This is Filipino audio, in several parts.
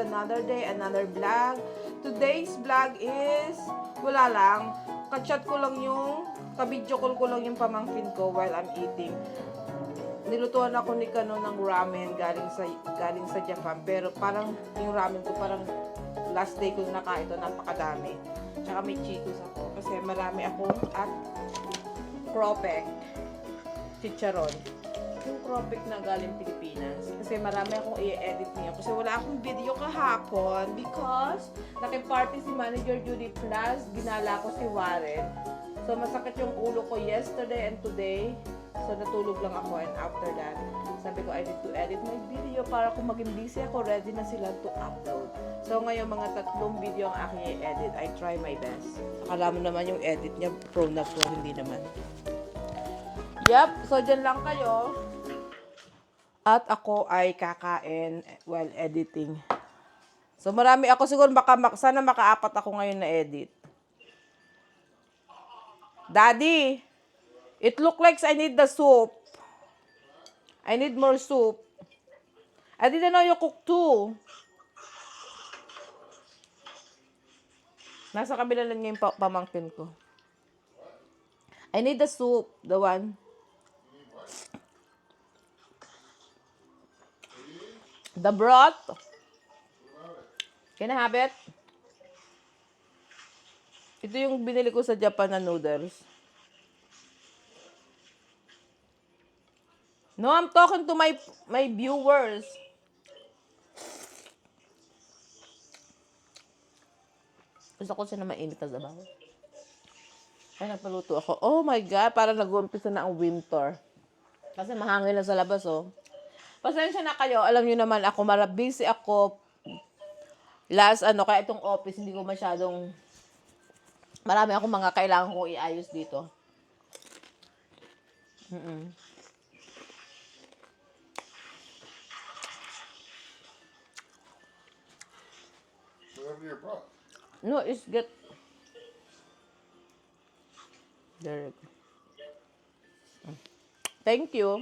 another day, another vlog. Today's vlog is, wala lang, kachat ko lang yung, kabidyo call ko lang yung pamangkin ko while I'm eating. Nilutuan ako ni Kano ng ramen galing sa Japan, pero parang yung ramen ko parang last day ko nakain ito, napakadami. Tsaka may Cheetos ako kasi marami akong at Cropek chicharon. Yung Cropek na galing Pilipinas. Kasi marami akong i-edit niya. Kasi wala akong video kahapon because naki-party si Manager Judy Plus. Ginala ko si Warren. So masakit yung ulo ko yesterday and today. So natulog lang ako and after that, sabi ko I need to edit my video para kung maging busy ako, ready na sila to upload. So ngayon mga 3 video ang aking i-edit. I try my best. Akala mo naman yung edit niya pro na pro, hindi naman. Yep, so dyan lang kayo. At ako ay kakain while editing. So marami ako siguro, sana makaapat ako ngayon na edit. Daddy, it look like I need the soup. I need more soup. I didn't know you cook too. Nasa kabila lang yung pamangkin ko. I need the soup, the one. The broth. Can I have it? Ito yung binili ko sa Japan na noodles. No, I'm talking to my viewers. Gusto ko siya na mainit na sabaw. Ay, nagpaluto ako. Oh my God, parang nag-uumpisa na ang winter. Kasi mahangin na sa labas, oh. Pasensya na kayo. Alam niyo naman ako, busy ako. Kaya itong office, hindi ko masyadong, marami akong mga kailangan kong iayos dito. Whatever your broth. No, it's get... There you go. Thank you.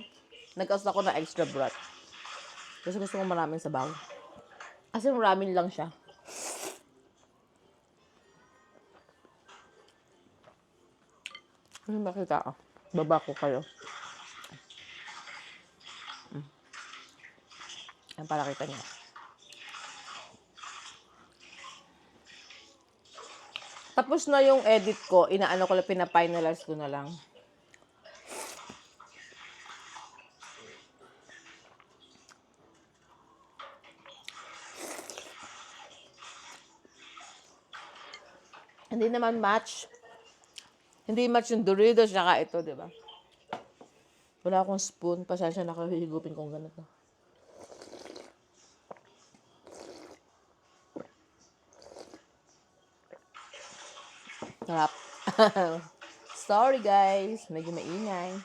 Nag-ask ako ng extra broth. Kasi gusto ko maraming sabaw. Kasi ramen lang siya. Ano makita ko? Baba ko kayo. Yan para kita niya. Tapos na yung edit ko. Inaano ko lang, pina-finalize ko na lang. Hindi naman match. Hindi match yung Doritos saka ito, di ba? Wala akong spoon. Pasensya na kayo, higupin kong ganito. Sarap. Sorry guys, medyo maingay.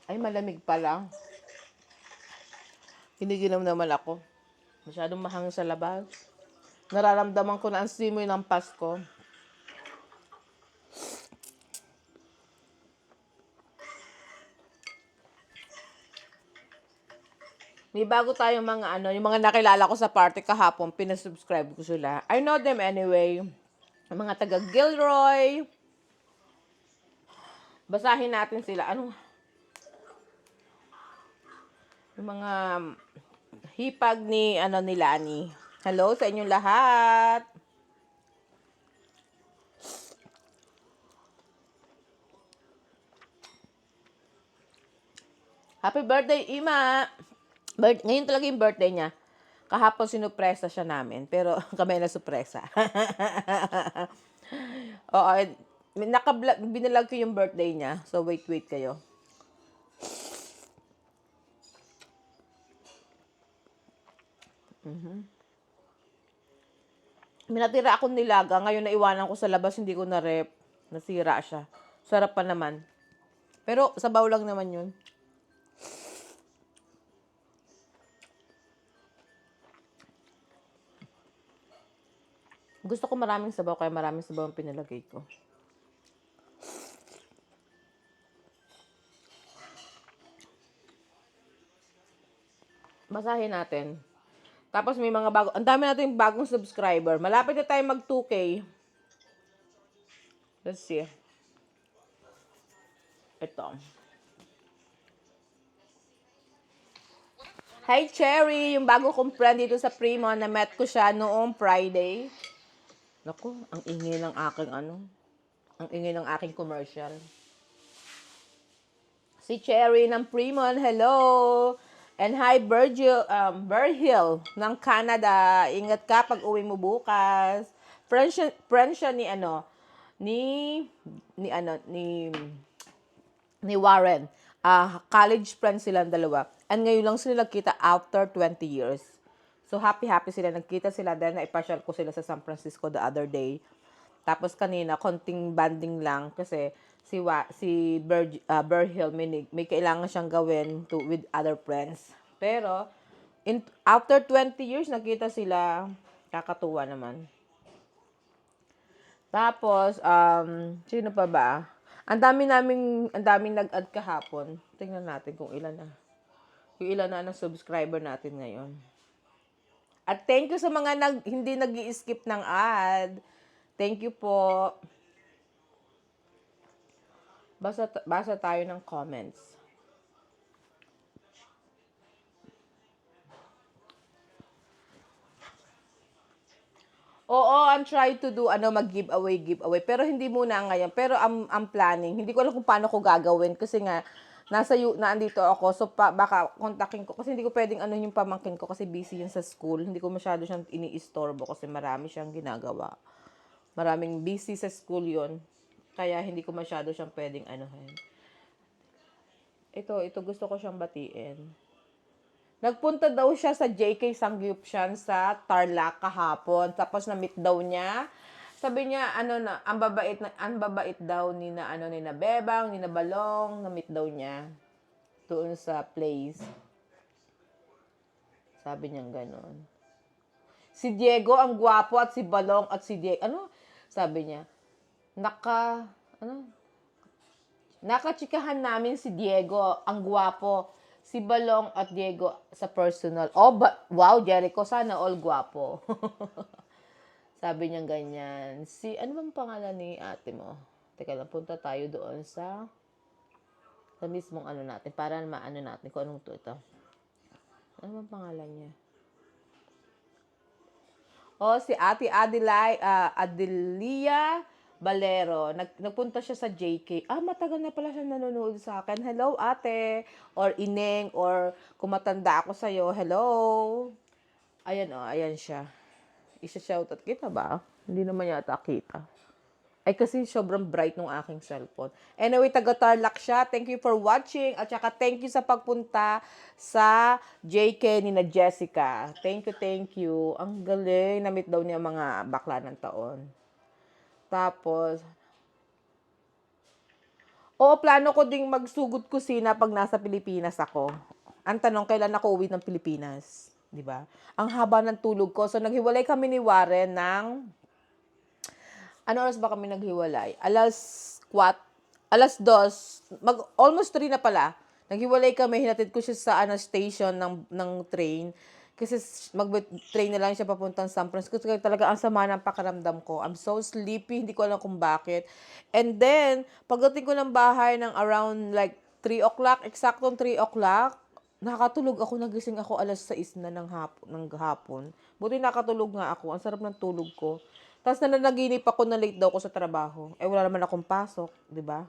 Ay, malamig pala. Kiniginom naman ako. Masyadong mahangin sa labas. Nararamdaman ko na ang simoy ng Pasko. May bago tayong mga yung mga nakilala ko sa party kahapon, pinasubscribe ko sila. I know them anyway. Ang mga taga Gilroy. Basahin natin sila. Yung mga hipag ni Lani. Hello sa inyong lahat. Happy birthday, Ima! Ngayon talaga yung birthday niya. Kahapon sinupresa siya namin, pero kami na supresa. Oo, binalag ko yung birthday niya. So, wait kayo. Minatira akong nilaga. Ngayon naiwanan ko sa labas, hindi ko na-rep. Nasira siya. Sarap pa naman. Pero, sabaw lang naman yun. Gusto ko maraming sabaw, kaya maraming sabaw ang pinalagay ko. Basahin natin. Tapos may mga bago, ang dami natin bagong subscriber. Malapit na tayo mag 2K. Let's see. Ito. Hi, Cherry! Yung bago kong friend dito sa Primo, na-met ko siya noong Friday. Naku, ang ingay ng aking ang ingay ng aking commercial. Si Cherry ng Primon, hello! And hi, Berhill ng Canada. Ingat ka pag uwi mo bukas. Friend siya ni ni Warren. College friends silang dalawa. And ngayon lang sila nagkita after 20 years. So, happy sila. Nagkita sila dahil naipasyal ko sila sa San Francisco the other day. Tapos kanina, konting banding lang kasi si Berhill may kailangan siyang gawin with other friends. Pero, after 20 years, nagkita sila. Kakatuwa naman. Tapos, sino pa ba? Ang daming nag-add kahapon. Tingnan natin kung ilan na. Kung ilan na ang subscriber natin ngayon. At thank you sa mga hindi nag-i-skip ng ad. Thank you po. Basa tayo ng comments. Oo, I'm trying to do mag-giveaway. Pero hindi muna ngayon. Pero I'm planning. Hindi ko alam kung paano ko gagawin kasi nga naandito ako. So baka kontakin ko kasi hindi ko pwedeng yung pamangkin ko kasi busy yun sa school. Hindi ko masyado siyang iniistorbo kasi marami siyang ginagawa. Maraming busy sa school yun. Kaya hindi ko masyado siyang pwedeng anuhin. Ito gusto ko siyang batiin. Nagpunta daw siya sa JK Sangyupshan sa Tarlac kahapon. Tapos na-meet daw niya. Sabi niya, ang babait daw ni na Bebang, ni na Balong, na-meet daw niya doon sa place. Sabi niya gano'n. Si Diego ang gwapo at si Balong at si Diego, sabi niya, nakachikahan namin si Diego, ang gwapo. Si Balong at Diego sa personal. Wow, Jericho, sana all gwapo. Sabi niya ganyan. Ano bang pangalan ni ate mo? Teka lang, punta tayo doon sa mismong natin. Para maano natin kung anong ito. Ano bang pangalan niya? Si Ate Adelia Balero. Nagpunta siya sa JK. Matagal na pala siya nanonood sa akin. Hello, ate. Or Ineng. Or kung matanda ako sa'yo, hello. Ayan siya. Isa-shoutout kita ba? Hindi naman yata kita. Ay, kasi sobrang bright ng aking cellphone. Anyway, taga-Tarlac siya. Thank you for watching. At saka thank you sa pagpunta sa JK ni na Jessica. Thank you. Ang galing. Na-meet daw niya mga bakla ng taon. Tapos, plano ko ding magsugod kusina pag nasa Pilipinas ako. Ang tanong, kailan ako uwi ng Pilipinas? Diba? Ang haba ng tulog ko. So, naghiwalay kami ni Warren ng... Ano oras ba kami naghiwalay? Alas 2. Almost 3 na pala. Naghiwalay kami, hinatid ko siya sa station ng train. Kasi mag-train na lang siya papuntang San Francisco. Kasi talaga ang sama ng pakiramdam ko. I'm so sleepy, hindi ko alam kung bakit. And then, pagdating ko ng bahay ng around like 3 o'clock, eksaktong 3 o'clock, nakatulog ako, nagising ako alas 6 na ng hapon. Buti nakatulog nga ako. Ang sarap ng tulog ko. Tapos nananaginip ako na late daw ako sa trabaho. Wala naman akong pasok, di ba?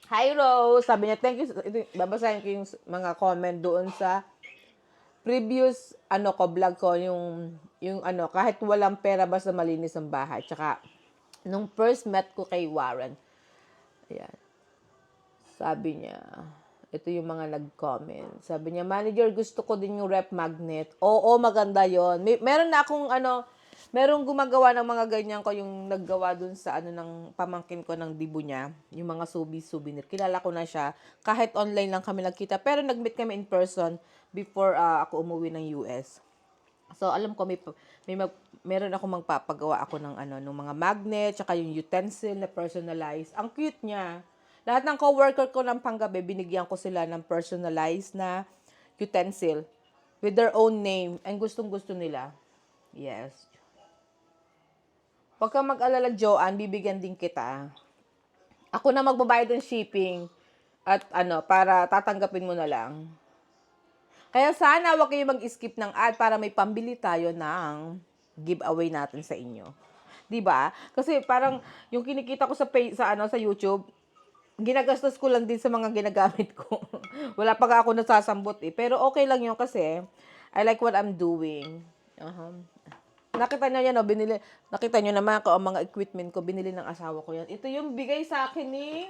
Hi, Rose. Sabi niya, thank you. Babasahin ko yung mga comment doon sa previous vlog ko, yung kahit walang pera basta malinis ang bahay. Tsaka, nung first met ko kay Warren, ayan. Sabi niya, ito yung mga nag-comment. Sabi niya, manager, gusto ko din yung rep magnet. Oo, maganda yon. Meron na akong Merong gumagawa ng mga ganyan ko yung naggawa dun sa ano ng pamangkin ko ng dibo niya, yung mga souvenir. Kilala ko na siya. Kahit online lang kami nagkita, pero nag-meet kami in person before ako umuwi ng US. So alam ko meron ako magpapagawa ako ng ano ng mga magnet, tsaka yung utensil na personalized. Ang cute niya. Lahat ng coworker ko ng panggabi, binigyan ko sila ng personalized na utensil with their own name and gustong-gusto nila. Yes. Huwag kang mag-alala, Joanne, bibigyan din kita. Ako na magbabayad ng shipping at ano, para tatanggapin mo na lang. Kaya sana huwag kayo mag-skip ng ad para may pambili tayo ng giveaway natin sa inyo. 'Di ba? Kasi parang yung kinikita ko sa YouTube, ginagastos ko lang din sa mga ginagamit ko. Wala pa ako nasasambot eh. Pero okay lang yun kasi I like what I'm doing. Nakita niyo yan, nakita niyo naman ako ang mga equipment ko, binili ng asawa ko yan. Ito yung bigay sa akin ni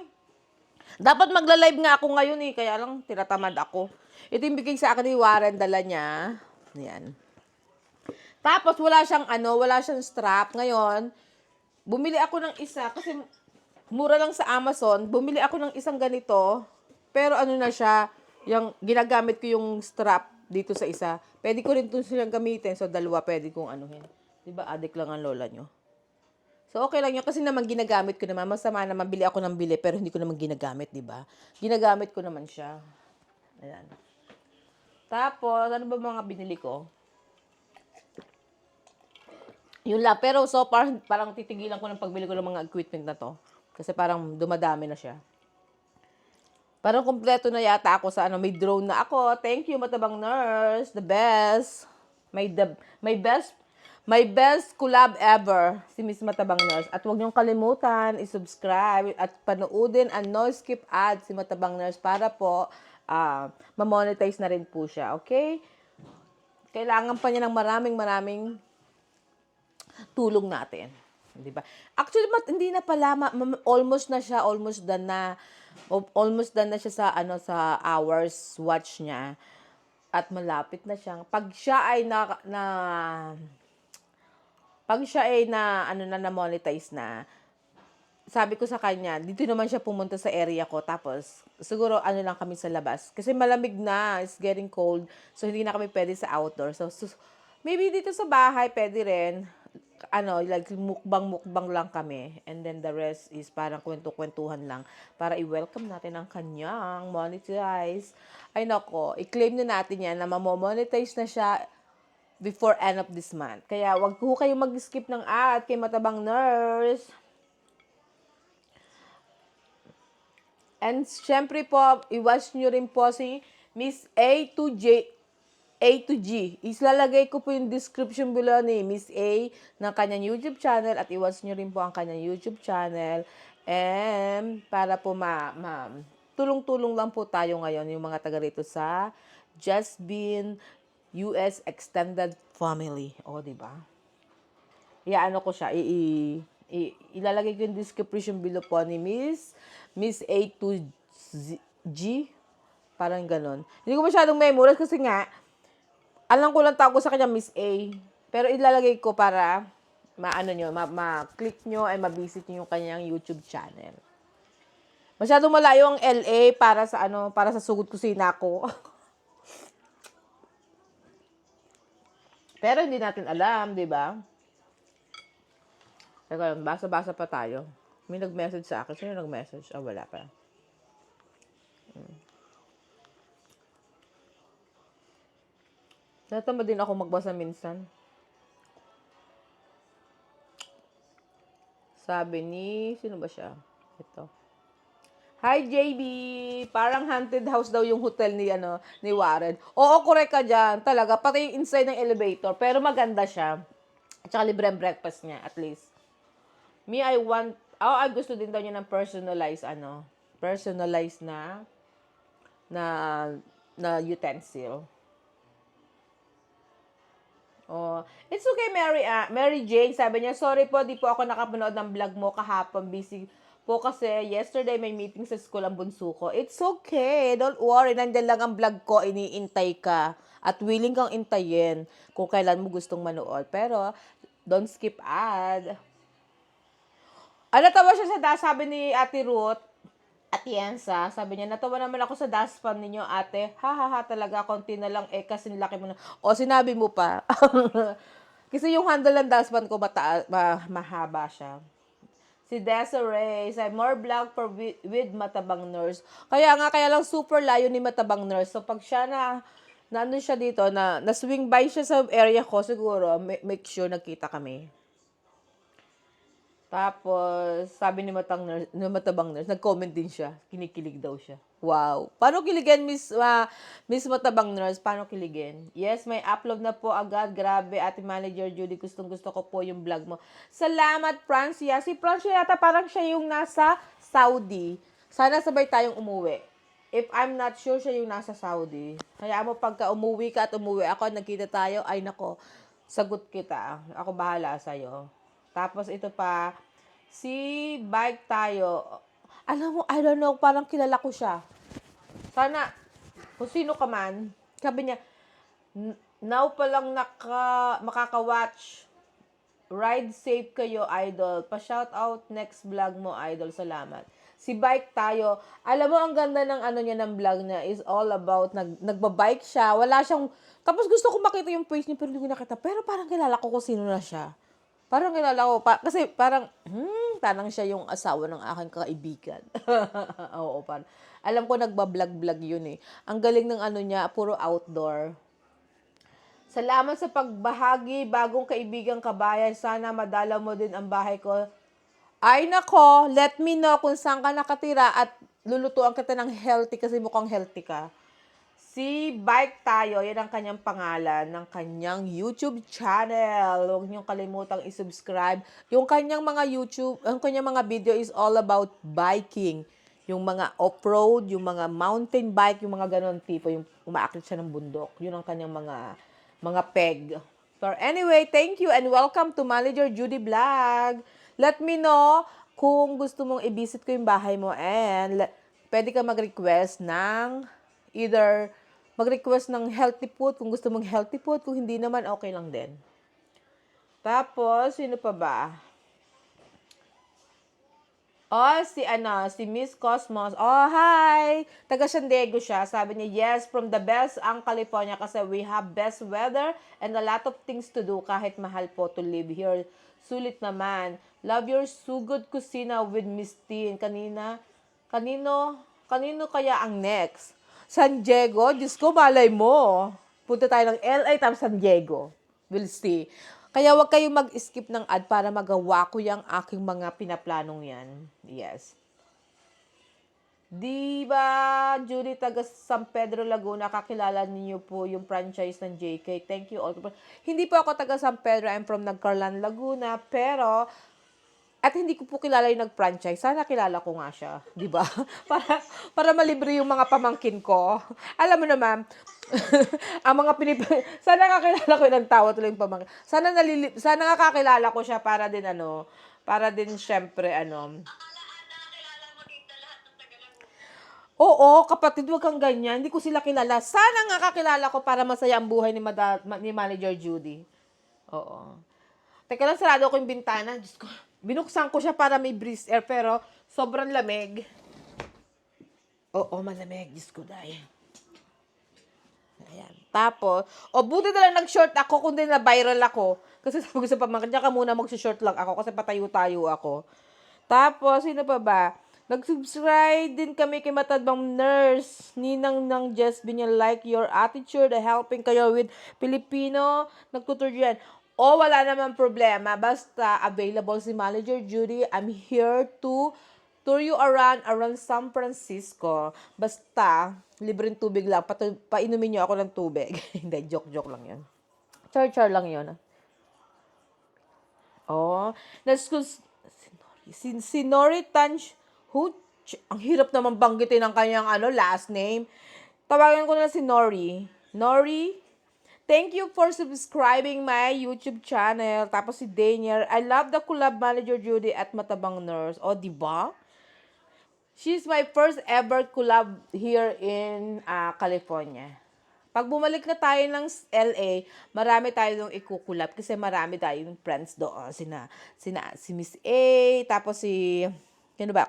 dapat magla-live nga ako ngayon eh, kaya lang tinatamad ako. Ito yung bigay sa akin ni Warren, dala niya. Yan. Tapos wala siyang strap. Ngayon, bumili ako ng isa kasi mura lang sa Amazon. Bumili ako ng isang ganito. Pero ano na siya, yung ginagamit ko yung strap dito sa isa. Pwede ko rin ito silang gamitin. So, dalawa pwede kong anuhin. Diba, adik lang ang lola nyo. So, okay lang yun. Kasi naman ginagamit ko naman. Masama naman, bili ako ng bili, pero hindi ko naman ginagamit, diba? Ginagamit ko naman siya. Ayan. Tapos, ano ba mga binili ko? Yun lang. Pero so far, parang titigilan ko ng pagbili ko ng mga equipment na to. Kasi parang dumadami na siya. Parang kumpleto na yata ako sa ano, may drone na ako. Thank you, Matabang Nurse. The best. My best collab ever, si Miss Matabang Nurse. At huwag niyong kalimutan, i-subscribe at panoodin ang no skip ad si Matabang Nurse para po ma-monetize na rin po siya. Okay? Kailangan pa niya ng maraming tulong natin. Diba? Actually, hindi na pala, almost done na. Almost done na siya sa hours watch niya. At malapit na siyang, pag siya ay na-monetize na, sabi ko sa kanya, dito naman siya pumunta sa area ko, tapos, siguro, lang kami sa labas. Kasi malamig na, it's getting cold, so hindi na kami pwede sa outdoor. So maybe dito sa bahay, pwede rin, like mukbang lang kami. And then the rest is parang kwento-kwentuhan lang para i-welcome natin ang kanyang monetize. Ay nako, i-claim na natin yan na ma-monetize na siya before end of this month. Kaya wag ko kayo mag-skip ng ad kay Matabang Nurse. And syempre po, i-watch nyo rin po si Miss A to G. Islalagay ko po yung description below ni Miss A ng kanyang YouTube channel at i-watch nyo rin po ang kanyang YouTube channel. And para po tulong-tulong lang po tayo ngayon yung mga taga rito sa Just Been US Extended Family. O, diba? Ko siya. Ilalagay ko yung description below po ni Miss A to G. Parang ganon. Hindi ko masyadong memorize kasi nga, alam ko lang tawag ko sa kanya Miss A. Pero ilalagay ko para ma-click nyo ay ma-visit nyo yung kanyang YouTube channel. Masyadong malayo ang LA para sa sugod kusina ko. Pero hindi natin alam, di ba? Teka, basa-basa pa tayo. May nag-message sa akin. Sino nag-message? Wala pa. Natama din ako magbasa minsan. Sabi ni, sino ba siya? Ito. Hi JB, parang haunted house daw yung hotel ni Warren. Oo, correct ka dyan. Talaga, pati yung inside ng elevator. Pero maganda siya. At saka libre ang breakfast niya, at least. Me, gusto din daw niya ng personalized na utensil. Oh, it's okay, Mary Jane. Sabi niya, sorry po, di po ako nakapanood ng vlog mo kahapon. Busy po kasi yesterday may meeting sa school ang bunso ko. It's okay. Don't worry. Nandiyan lang ang vlog ko. Iniintay ka. At willing kang intayin kung kailan mo gustong manood. Pero, Don't skip ad. Natawa siya sa sabi ni Ate Ruth, Ate Yensa, sabi niya, natawa naman ako sa dustpan ninyo, ate. Ha ha ha talaga, konti na lang eh, kasi laki mo na. O, sinabi mo pa. Kasi yung handle ng dustpan ko, mahaba siya. Si Desiree, say, more vlog for with Matabang Nurse. Kaya lang super layo ni Matabang Nurse. So, pag siya ano siya dito, na-swing by siya sa area ko, siguro, make sure nagkita kami. Tapos, sabi ni Matabang Nurse, nag-comment din siya. Kinikilig daw siya. Wow. Paano kiligin, Miss Matabang Nurse? Paano kiligin? Yes, may upload na po agad. Grabe, Ate Manager Judy. Gustong-gusto ko po yung vlog mo. Salamat, Francia. Si Francia yata parang siya yung nasa Saudi. Sana sabay tayong umuwi. If I'm not sure, siya yung nasa Saudi. Kaya mo, pagka umuwi ka at umuwi ako, nagkita tayo, ay nako, sagot kita. Ako bahala sa'yo. Tapos ito pa, si Bike tayo. Alam mo, I don't know, parang kilala ko siya. Sana, kung sino ka man, sabi niya, now pa lang makaka-watch. Ride safe kayo, idol. Pa-shout out next vlog mo, idol. Salamat. Si Bike tayo. Alam mo, ang ganda ng ano niya ng vlog niya is all about, nagbabike siya. Wala siyang, tapos gusto ko makita yung face niya, pero hindi ko nakita. Pero parang kilala ko kung sino na siya. Parang kilala ko, kasi parang siya yung asawa ng aking kaibigan. Oo, parang. Alam ko nagbablog-vlog yun eh. Ang galing ng ano niya, puro outdoor. Salamat sa pagbahagi, bagong kaibigang kabayan. Sana madala mo din ang bahay ko. Ay nako, let me know kung saan ka nakatira at lulutuan kita ng healthy kasi mukhang healthy ka. Si Bike tayo, yan ang kanyang pangalan ng kanyang YouTube channel. Huwag niyong kalimutang i-subscribe. Yung kanyang mga video is all about biking. Yung mga off-road, yung mga mountain bike, yung mga ganon tipo, yung umaakit siya ng bundok. Yun ang kanyang mga peg. So anyway, thank you and welcome to Manager Judy Vlog. Let me know kung gusto mong i-visit ko yung bahay mo and pwede ka mag-request ng mag-request ng healthy food kung gusto mong healthy food. Kung hindi naman, okay lang din. Tapos, sino pa ba? Si Miss Cosmos. Oh, hi! Taga San Diego siya. Sabi niya, yes, from the best ang California kasi we have best weather and a lot of things to do kahit mahal po to live here. Sulit naman. Love your sugod kusina with Miss Teen. Kanino kaya ang next? San Diego? Diyos ko, malay mo. Punta tayo ng LA tapos San Diego. We'll see. Kaya wag kayong mag-skip ng ad para magawa ko yung aking mga pinaplanong yan. Yes. Di ba, Judy, taga San Pedro, Laguna, kakilala niyo po yung franchise ng JK. Thank you all. Hindi po ako taga San Pedro. I'm from Nagcarlan, Laguna. Pero, at hindi ko po kilala yung nag-franchise. Sana kilala ko nga siya. Di ba? para malibre yung mga pamangkin ko. Alam mo naman, ang mga sana kakilala ko ng tao tuloy yung pamangkin. Sana nga kakilala ko siya para din syempre Oo, kapatid, wag kang ganyan. Hindi ko sila kilala. Sana nga kakilala ko para masaya ang buhay ni Manager Judy. Oo. Teka lang, sarado ko yung bintana. Diyos ko. Binuksan ko siya para may breeze air, pero sobrang lamig. Oo, malamig. Diyos ko, dahil. Ayan. Tapos, buti na lang nag-short ako, kundi na viral ako. Kasi sabi ko sa pamangkin, ka muna mag-short lang ako kasi patayo-tayo ako. Tapos, sino pa ba? Nag-subscribe din kami kay Matadbang Nurse. Ninang ng Just Binya, like your attitude, helping kayo with Filipino. Nagtutur yan. Wala naman problema. Basta available si Manager Judy. I'm here to tour you around San Francisco. Basta, libreng tubig lang. Painumin niyo ako ng tubig. Hindi, joke lang yun. Char lang yun. Si Nori Tanch, ang hirap naman banggitin ang kanyang last name. Tawagan ko na si Nori. Nori, thank you for subscribing my YouTube channel. Tapos si Daniel, I love the collab Manager Judy at Matabang Nurse. Diba? She's my first ever collab here in California. Pag bumalik na tayo ng LA, marami tayo nung ikukulap kasi marami tayong friends doon. Si Miss A, tapos si, ano ba,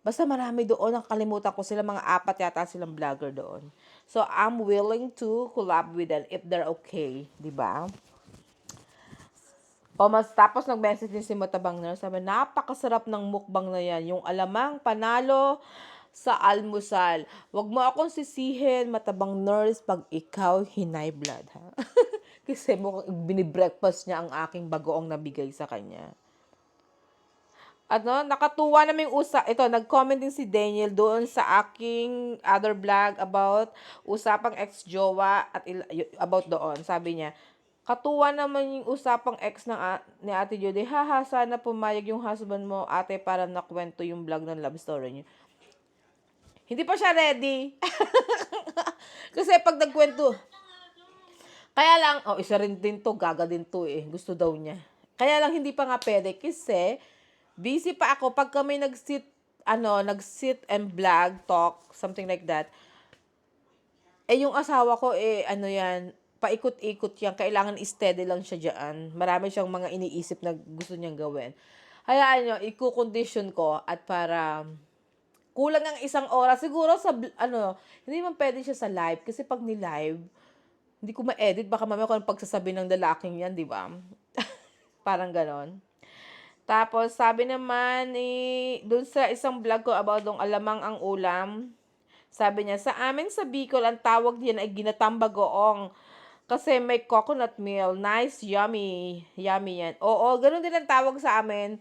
basta marami doon. Nakalimutan ko sila, mga 4 yata silang vlogger doon. So, I'm willing to collab with them if they're okay, di ba? Tapos nag-message din si Matabang Nurse, sabi, napakasarap ng mukbang na yan. Yung alamang panalo sa almusal. Huwag mo akong sisihin, Matabang Nurse, pag ikaw hinay blood, ha? Kasi binibreakfast niya ang aking bagoong nabigay sa kanya. Nakatuwa naman yung ito, nag-comment din si Daniel doon sa aking other vlog about usapang ex-jowa at about doon. Sabi niya, katuwa naman yung usapang ex ni Ate Judy. Haha, sana pumayag yung husband mo, ate, para nakwento yung vlog ng love story niyo. Hindi pa siya ready. Kasi pag nagkwento, kaya lang, isa rin din to, gaga din to eh. Gusto daw niya. Kaya lang hindi pa nga pwede kasi busy pa ako pag kami nag-sit and vlog, talk, something like that. Yung asawa ko yan, paikot-ikot yan. Kailangan steady lang siya diyan. Marami siyang mga iniisip na gusto niyang gawin. Hayaan niyo, i-condition ko at para kulang ang 1 oras. Siguro hindi man pwede siya sa live kasi pag ni-live, hindi ko ma-edit. Baka mamaya ko ang pagsasabi ng lalaking yan, di ba? Parang ganon. Tapos, sabi naman, dun sa isang vlog ko about dong alamang ang ulam, sabi niya, sa amin sa Bicol, ang tawag diyan ay ginatang bagoong. Kasi may coconut milk. Nice, yummy. Yummy yan. Oo, ganun din ang tawag sa amin.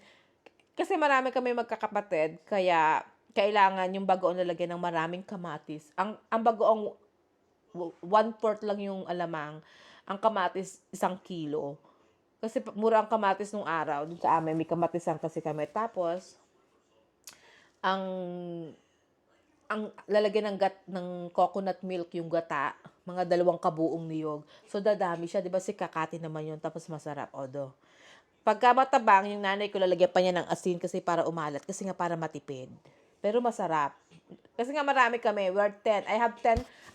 Kasi marami kami magkakapatid, kaya kailangan yung bagoong lalagyan ng maraming kamatis. Ang bagoong 1/4 lang yung alamang. Ang kamatis 1 kilo. Kasi mura ang kamatis nung araw. Dun sa amin, may kamatisan kasi kami. Tapos, ang lalagyan ng coconut milk yung gata, mga 2 kabuong niyog. So, dadami siya. Diba si Kakati naman yun. Tapos masarap. Odo. Pagka matabang, yung nanay ko lalagyan pa niya ng asin kasi para umalat. Kasi nga para matipid. Pero masarap. Kasi nga marami kami. We're 10. I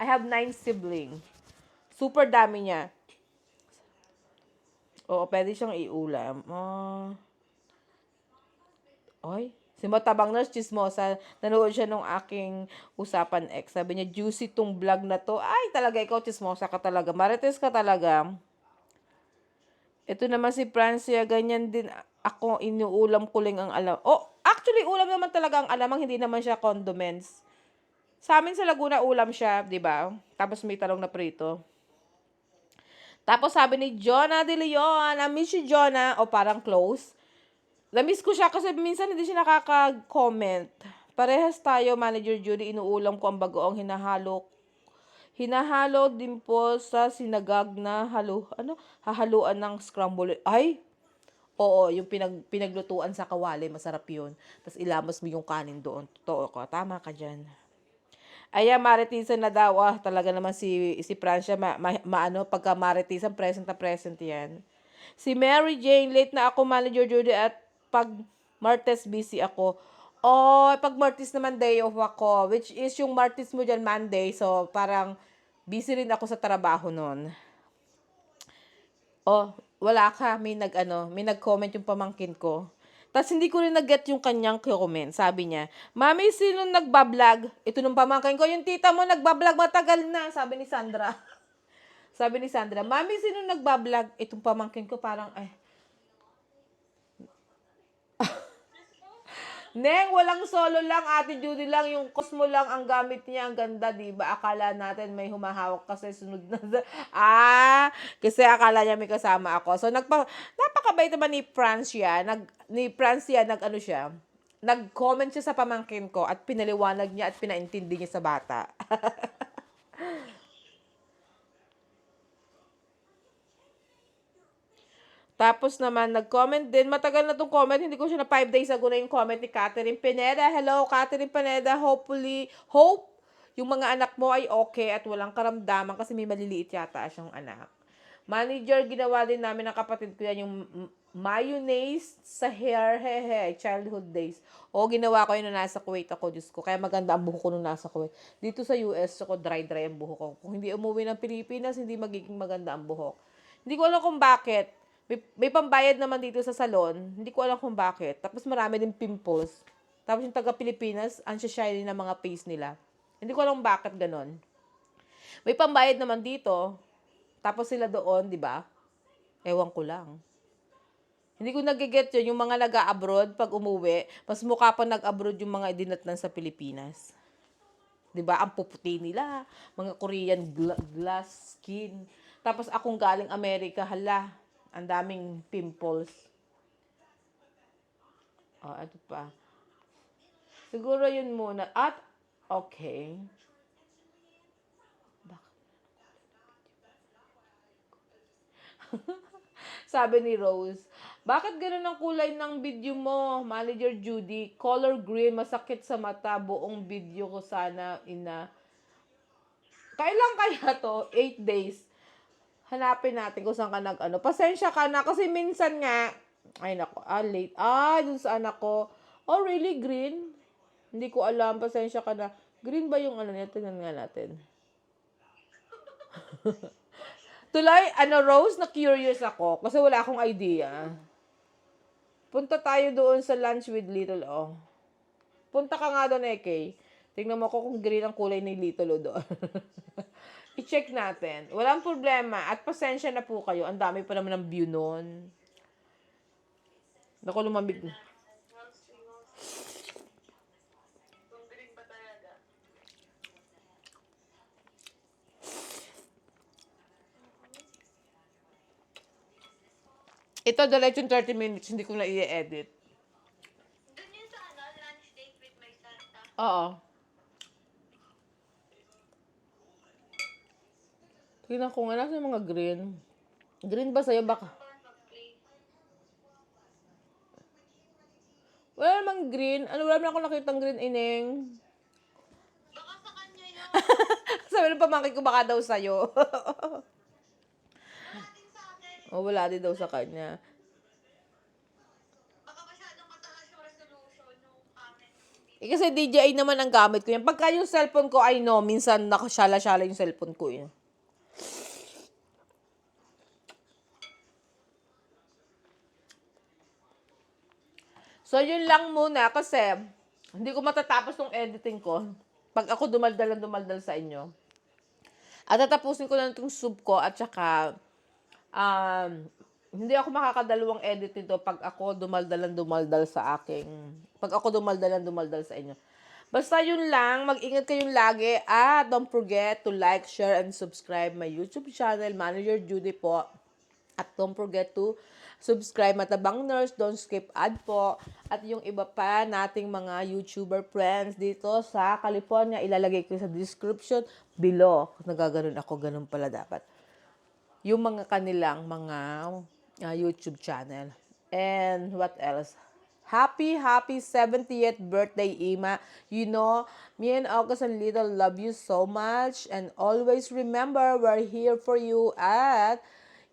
have 9 siblings. Super dami niya. Oo, pwede siyang iulam. Si Matabang Nurse Chismosa, nanood siya nung aking usapan ex. Sabi niya, juicy tong vlog na to. Ay, talaga, ikaw chismosa ka talaga. Marites ka talaga. Ito naman si Francia, ganyan din ako, inuulam ko lang ang alam. Actually, ulam naman talaga ang alamang, hindi naman siya condiments. Sa amin sa Laguna, ulam siya, di ba? Tapos may talong na prito. Tapos sabi ni Jonah De Leon, I miss you, Jonah. Parang close. Na-miss ko siya kasi minsan hindi siya nakaka-comment. Parehas tayo, Manager Judy, inuulam ko ang bagoong hinahalo. Hinahalo din po sa sinagag na hahaluan ng scramble. Ay! Oo, yung pinaglutuan sa kawali, masarap yun. Tapos ilamos mo yung kanin doon. Totoo ko, tama ka dyan. Maritisan na daw. Talaga naman si Francia, pagka maritisan, present na present yan. Si Mary Jane, late na ako, Manager Judy, at pag Martes busy ako. Pag Martes naman day off ako, which is yung Martes mo dyan, Monday. So, parang busy rin ako sa trabaho nun. Wala ka. May nag-comment yung pamangkin ko. Tapos hindi ko rin nag-get yung kanyang comment. Sabi niya, Mami, sino nagbablog? Ito nung pamangkin ko, yung tita mo nagbablog matagal na. Sabi ni Sandra. Mami, sino nagbablog? Itong pamangkin ko parang, Neng, walang solo lang, Ate Judy lang, yung Cosmo lang ang gamit niya, ang ganda, diba? Akala natin may humahawak kasi sunod na, kasi akala niya may kasama ako. So, napakabait naman ni Francia, nag-comment siya sa pamangkin ko at pinaliwanag niya at pinaintindi niya sa bata. Tapos naman, nag-comment din. Matagal na tong comment. Hindi ko siya na 5 days ago na yung comment ni Catherine Pineda. Hello, Catherine Pineda. Hope yung mga anak mo ay okay at walang karamdaman kasi may maliliit yata siyang anak. Manager, ginawa din namin ng kapatid ko yan, yung mayonnaise sa hair, childhood days. O, ginawa ko yun nung nasa Kuwait ako, Diyos ko. Kaya maganda ang buhok ko nung nasa Kuwait. Dito sa US, ako dry-dry ang buhok ko. Kung hindi umuwi ng Pilipinas, hindi magiging maganda ang buhok. Hindi ko alam kung bakit. May pambayad naman dito sa salon. Hindi ko alam kung bakit. Tapos marami din pimples. Tapos yung taga-Pilipinas, ang shiny ng mga face nila. Hindi ko alam bakit ganon. May pambayad naman dito. Tapos sila doon, di ba? Ewan ko lang. Hindi ko nagiget yun. Yung mga nag-a-abroad, pag umuwi, mas mukha pa nag-abroad yung mga dinatnan sa Pilipinas. Di ba? Ang puputi nila. Mga Korean glass skin. Tapos akong galing Amerika, hala. Ang daming pimples. Oh, ito pa. Siguro yun muna. At, okay. Sabi ni Rose, bakit ganun ang kulay ng video mo, Manager Judy? Color green, masakit sa mata, buong video ko sana, ina. Kailan kaya to? 8 days. Hanapin natin kung saan ka nag-ano. Pasensya ka na, kasi minsan nga, ay nako, late. Dun sa anak ko. Oh, really? Green? Hindi ko alam, pasensya ka na. Green ba yung ano niya? Tingnan nga natin. Tuloy, Rose, na-curious ako kasi wala akong idea. Punta tayo doon sa lunch with Little O. Punta ka nga doon, Kay. Tingnan mo ko kung green ang kulay ni Little O doon. I-check natin. Walang problema. At pasensya na po kayo. Ang dami pa naman ng view noon. Naku, lumamig. Ito, diretso 30 minutes. Hindi ko na i-edit. Doon yun sa lunch date with my Santa. Oo. Tingnan ko nga, nasa mga green. Green ba sa'yo? Baka. Wala namang green. Wala naman ako nakitang green, Ineng. Baka sa kanya yun. Sabi ng pamangkin ko, baka daw sa'yo. Wala din sa akin. Wala din daw sa kanya. Baka masyadong mataas yung resolution ng amin. Kasi DJI naman ang gamit ko yan. Pagka yung cellphone ko, I know, minsan nakasyala-syala yung cellphone ko yun. So, yun lang muna kasi hindi ko matatapos yung editing ko pag ako dumaldal sa inyo. At tatapusin ko lang itong soup ko at saka hindi ako makakadalawang edit nito pag ako dumaldal sa inyo. Basta yun lang, mag-ingat kayong lagi at don't forget to like, share, and subscribe my YouTube channel, Manager Judy po. At don't forget to subscribe Matabang Nurse, don't skip ad po. At yung iba pa nating mga YouTuber friends dito sa California, ilalagay ko sa description below. Kung nagaganon ako, ganun pala dapat. Yung mga kanilang mga YouTube channel. And what else? Happy 70th birthday, Ima. You know, me and August and Little love you so much. And always remember, we're here for you. At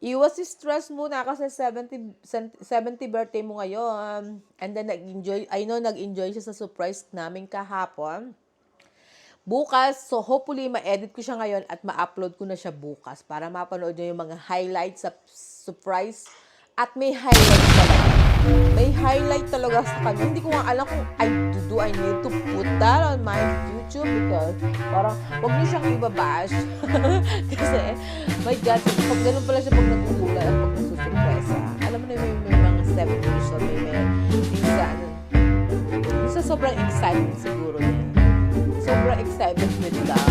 iwas stress muna kasi 70 birthday mo ngayon. And then nag-enjoy siya sa surprise namin kahapon. Bukas, so hopefully ma-edit ko siya ngayon at ma-upload ko na siya bukas para mapanood niyo yung mga highlights sa surprise. At may highlight talaga. May highlight talaga sa kanya. Hindi ko nga alam kung do I need to put that on my YouTube because parang huwag niyo siyang ibabash. Kasi, my God, pag ganun pala siya pag nag-uulan at pag nasusurpresa. Alam mo na may mga step usual, minsan sobrang excited siguro niya. Sobrang excited with that.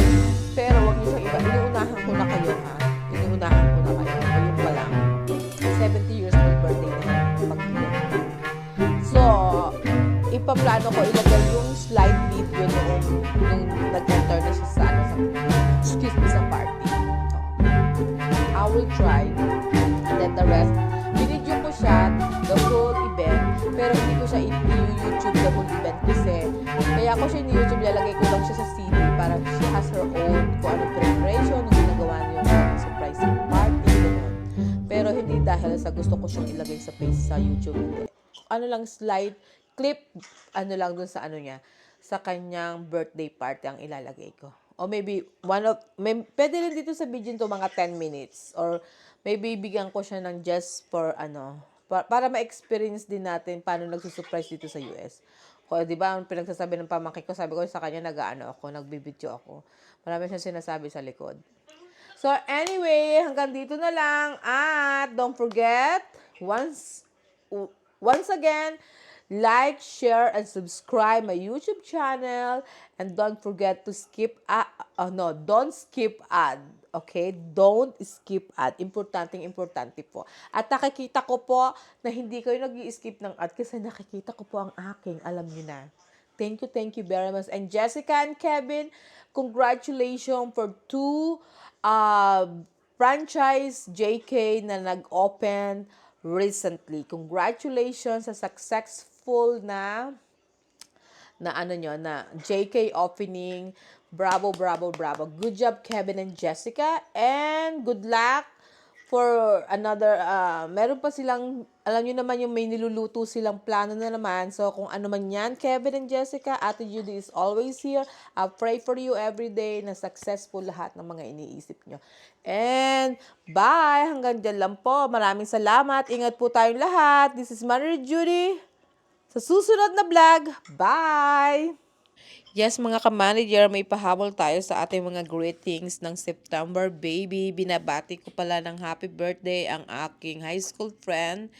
Pero huwag niyo siyang iba. Inuunahan ko na kayo, ha? Inuunahan ko na kayo. Ayun pa lang. 70 years old birthday na pag-ilan. So, ipaplano ko ilagay yung slide video nung nag-enter na siya sa sa party. So, I will try. And then the rest, binidyo ko siya, the whole event, pero hindi ko siya i-YouTube the whole event kasi kaya ko siya i-YouTube, lalagay ko lang siya sa CD para she has her own kung anong preparation, nung ginagawa niyo yung surprise party, gano'n. dahil sa gusto ko siyang ilagay sa face sa YouTube. Hindi. Ano lang, slide, clip, ano lang dun sa ano niya, sa kanyang birthday party ang ilalagay ko. O maybe, pwede rin dito sa video to mga 10 minutes. Or maybe bigyan ko siya ng just for para ma-experience din natin paano nagsusurprise dito sa US. O, di ba, ang pinagsasabi ng pamangkin ko, sabi ko sa kanya, nagbibideo ako. Marami siyang sinasabi sa likod. So, anyway, hanggang dito na lang. At don't forget, once again, like, share, and subscribe my YouTube channel. And don't forget to don't skip ad. Okay? Don't skip ad. Importante po. At nakikita ko po na hindi kayo nag-i-skip ng ad kasi nakikita ko po ang aking. Alam niyo na. Thank you very much. And Jessica and Kevin, congratulations for 2 franchise JK na nag-open recently. Congratulations sa successful na JK opening. Bravo. Good job, Kevin and Jessica. And good luck for another, meron pa silang, alam nyo naman yung may niluluto silang plano na naman. So, kung ano man yan, Kevin and Jessica, Ate Judy is always here. I pray for you every day na successful lahat ng mga iniisip nyo. And, bye! Hanggang dyan lang po. Maraming salamat. Ingat po tayong lahat. This is Mother Judy. Sa susunod na vlog, bye! Yes, mga ka-manager, may pahabol tayo sa ating mga greetings ng September baby. Binabati ko pala ng happy birthday ang aking high school friend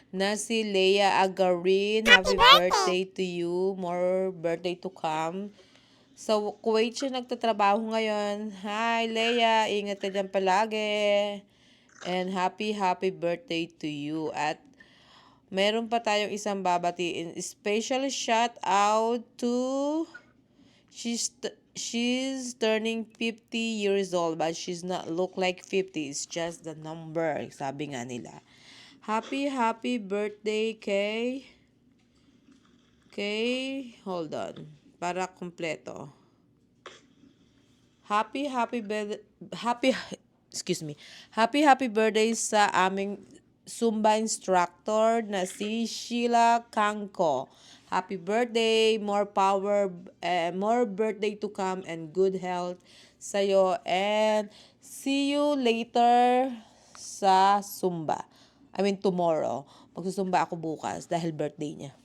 na si Leia Agarin. Happy birthday to you. More birthday to come. Sa Kuwait siya nagtatrabaho ngayon. Hi, Leia. Ingat ka dyan palagi. And happy birthday to you. At meron pa tayong isang babatiin. Special shout out to... She's turning 50 years old, but she's not look like 50. It's just the number, sabi nga nila. Happy birthday hold on, para kompleto. Happy birthday sa aming Zumba instructor na si Sheila Kangko. Happy birthday, more power, more birthday to come, and good health sa'yo. And see you later sa Zumba. Tomorrow. Magsusumba ako bukas dahil birthday niya.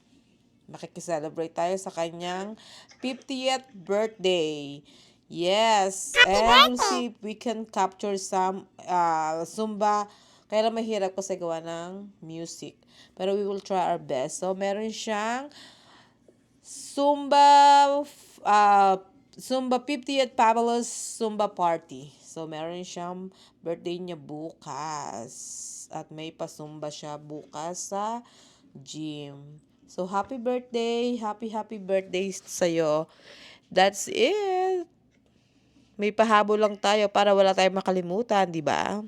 Makikiselebrate tayo sa kanyang 50th birthday. Yes. And we'll see if we can capture some Zumba. Kaya lang mahirap kasi gawa ng music. Pero we will try our best. So, meron siyang Zumba 50th Fabulous Zumba Party. So, meron siyang birthday niya bukas. At may pasumba siya bukas sa gym. So, happy birthday sa'yo. That's it. May pahabol lang tayo para wala tayong makalimutan, di ba?